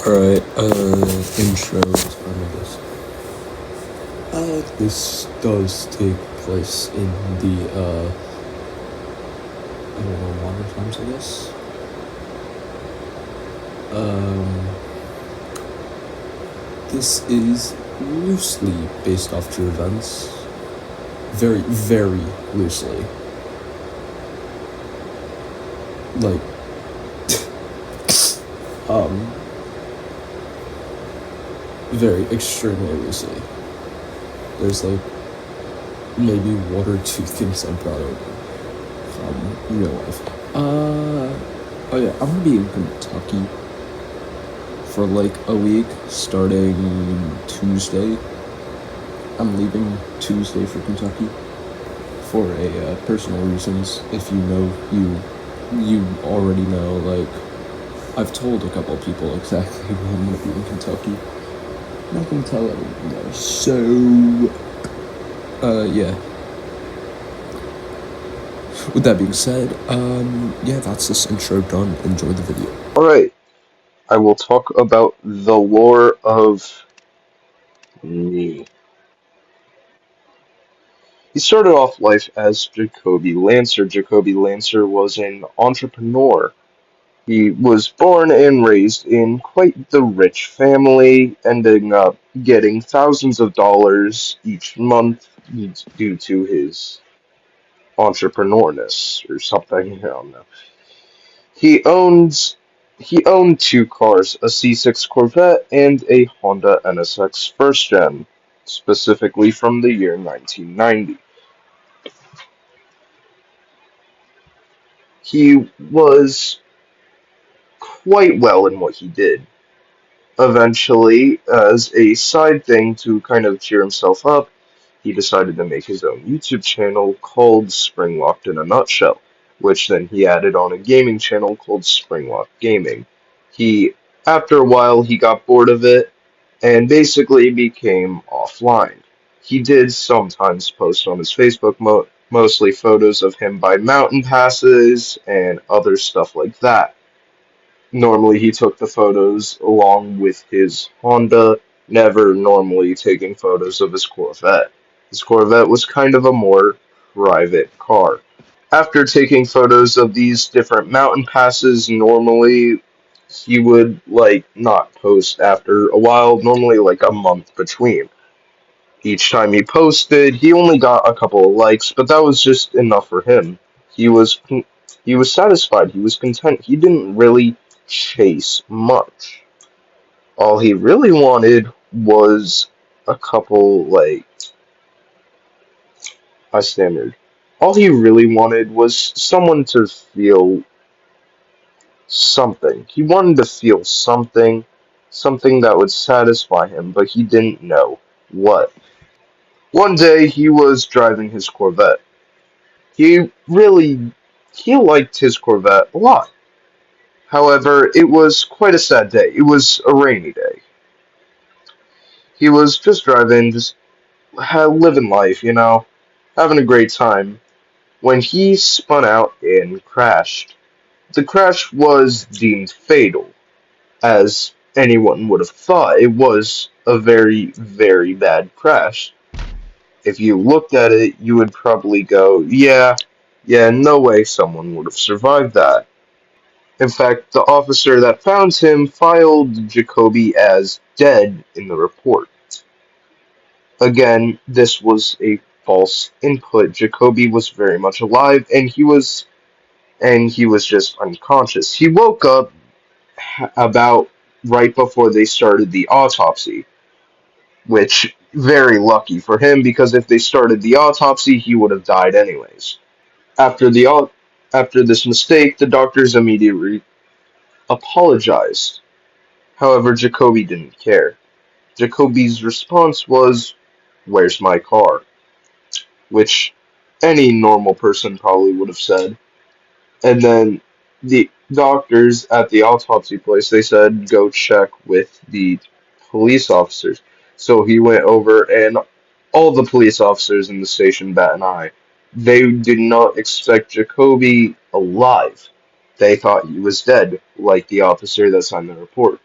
Alright, intro time, I guess. This does take place in the, I don't know, modern times, I guess. This is loosely based off true events. Very, very loosely. Like, very extremely loosely. There's like maybe one or two things I'm proud of from real life. Oh yeah, I'm gonna be in Kentucky for like a week starting Tuesday. I'm leaving Tuesday for Kentucky for a personal reasons. If you know, you already know. Like, I've told a couple people exactly when I'm gonna be in Kentucky. I'm not gonna tell everyone though. So, yeah. With that being said, yeah, that's this intro done. Enjoy the video. Alright, I will talk about the lore of me. He started off life as Jacoby Lancer. Jacoby Lancer was an entrepreneur. He was born and raised in quite the rich family, ending up getting thousands of dollars each month due to his entrepreneurness or something. I don't know. He owns he owned two cars, a C6 Corvette and a Honda NSX First Gen, specifically from the year 1990. He was quite well in what he did. Eventually, as a side thing to kind of cheer himself up, he decided to make his own YouTube channel called Springlocked in a Nutshell, which then he added on a gaming channel called Springlocked Gaming. After a while, he got bored of it and basically became offline. He did sometimes post on his Facebook, mostly photos of him by mountain passes and other stuff like that. Normally, he took the photos along with his Honda, never normally taking photos of his Corvette. His Corvette was kind of a more private car. After taking photos of these different mountain passes, normally he would like not post after a while, normally like a month between. Each time he posted, he only got a couple of likes, but that was just enough for him. He was he was satisfied, he was content. He didn't really chase much. All he really wanted was a couple like I stammered. All he really wanted was someone to feel something. He wanted to feel something, something that would satisfy him, but he didn't know what. One day he was driving his Corvette. He really he liked his Corvette a lot. However, it was quite a sad day. It was a rainy day. He was just driving, just living life, having a great time, when he spun out and crashed. The crash was deemed fatal, as anyone would have thought. It was a very, very bad crash. If you looked at it, you would probably go, yeah, no way someone would have survived that. In fact, the officer that found him filed Jacoby as dead in the report. Again, this was a false input. Jacoby was very much alive, and he was just unconscious. He woke up about right before they started the autopsy, which very lucky for him because if they started the autopsy, he would have died anyways. After the after this mistake, the doctors immediately apologized. However, Jacoby didn't care. Jacoby's response was, "Where's my car?" Which any normal person probably would have said. And then the doctors at the autopsy place, they said, go check with the police officers. So he went over, and all the police officers in the station bat an eye. They did not expect Jacoby alive. They thought he was dead, like the officer that signed the report.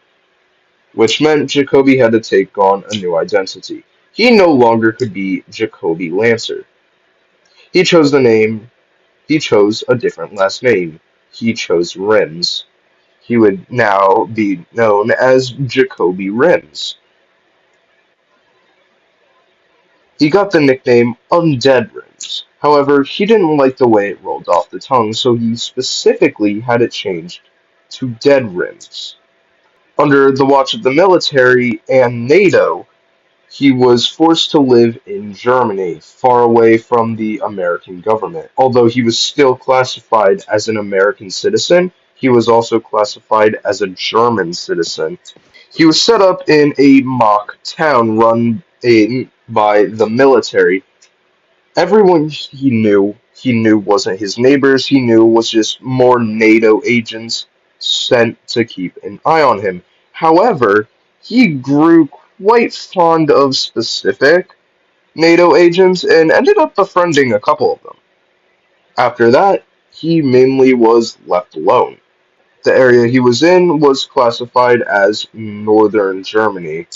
which meant Jacoby had to take on a new identity. He no longer could be Jacoby Lancer. He chose the name, he chose a different last name. He chose Rims. He would now be known as Jacoby Rims. He got the nickname Undead Rims. However, he didn't like the way it rolled off the tongue, so he specifically had it changed to Dead Rims. Under the watch of the military and NATO, he was forced to live in Germany, far away from the American government. Although he was still classified as an American citizen, he was also classified as a German citizen. He was set up in a mock town run by the military. Everyone he knew wasn't his neighbors, he knew was just more NATO agents sent to keep an eye on him. However, he grew quite fond of specific NATO agents and ended up befriending a couple of them. After that, he mainly was left alone. The area he was in was classified as northern Germany,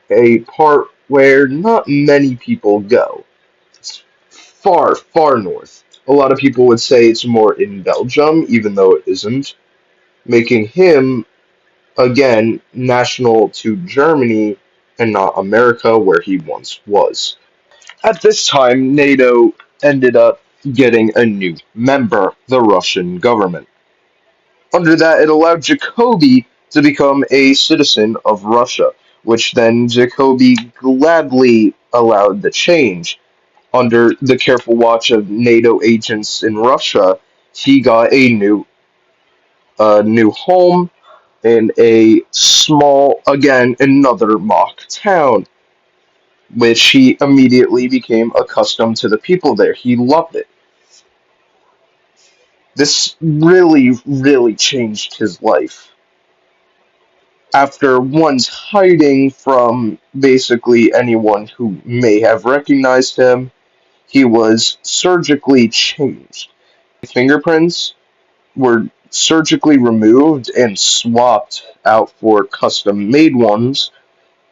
a part where not many people go. It's far, far north. A lot of people would say it's more in Belgium, even though it isn't, making him, again, national to Germany and not America, where he once was. At this time, NATO ended up getting a new member, the Russian government. Under that, it allowed Jacoby to become a citizen of Russia, which then Jacoby gladly allowed the change. Under the careful watch of NATO agents in Russia, he got a new home in a small, again, another mock town, which he immediately became accustomed to the people there. He loved it. This really, really changed his life. After once hiding from basically anyone who may have recognized him, he was surgically changed. Fingerprints were surgically removed and swapped out for custom made ones,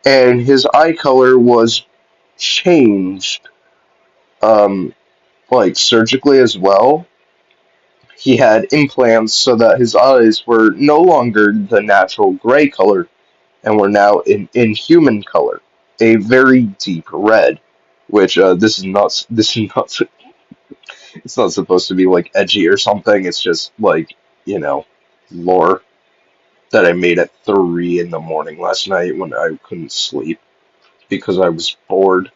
and his eye color was changed, like surgically as well. He had implants so that his eyes were no longer the natural gray color and were now in inhuman color, a very deep red. Which this is not it's not supposed to be like edgy or something. It's just like lore that I made at 3 in the morning last night when I couldn't sleep because I was bored.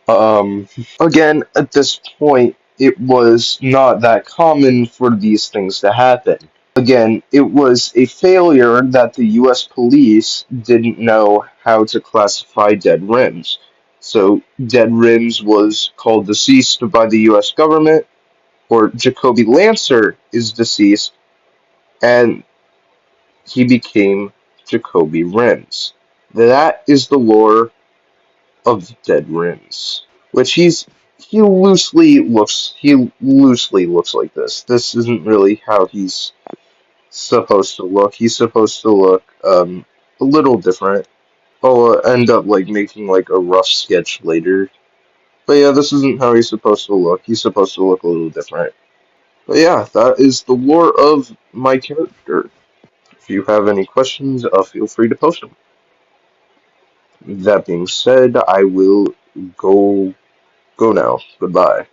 Um, Again, at this point, it was not that common for these things to happen. Again, it was a failure that the US police didn't know how to classify dead rims. So, dead rims was called deceased by the US government, or Jacoby Lancer is deceased, and he became Jacoby Rims. That is the lore of Dead Rims, which he loosely looks like this. This isn't really how he's supposed to look. He's supposed to look a little different. I'll end up like making like a rough sketch later. But yeah, this isn't how he's supposed to look. He's supposed to look a little different. But yeah, that is the lore of my character. If you have any questions, feel free to post them. That being said, I will go now. Goodbye.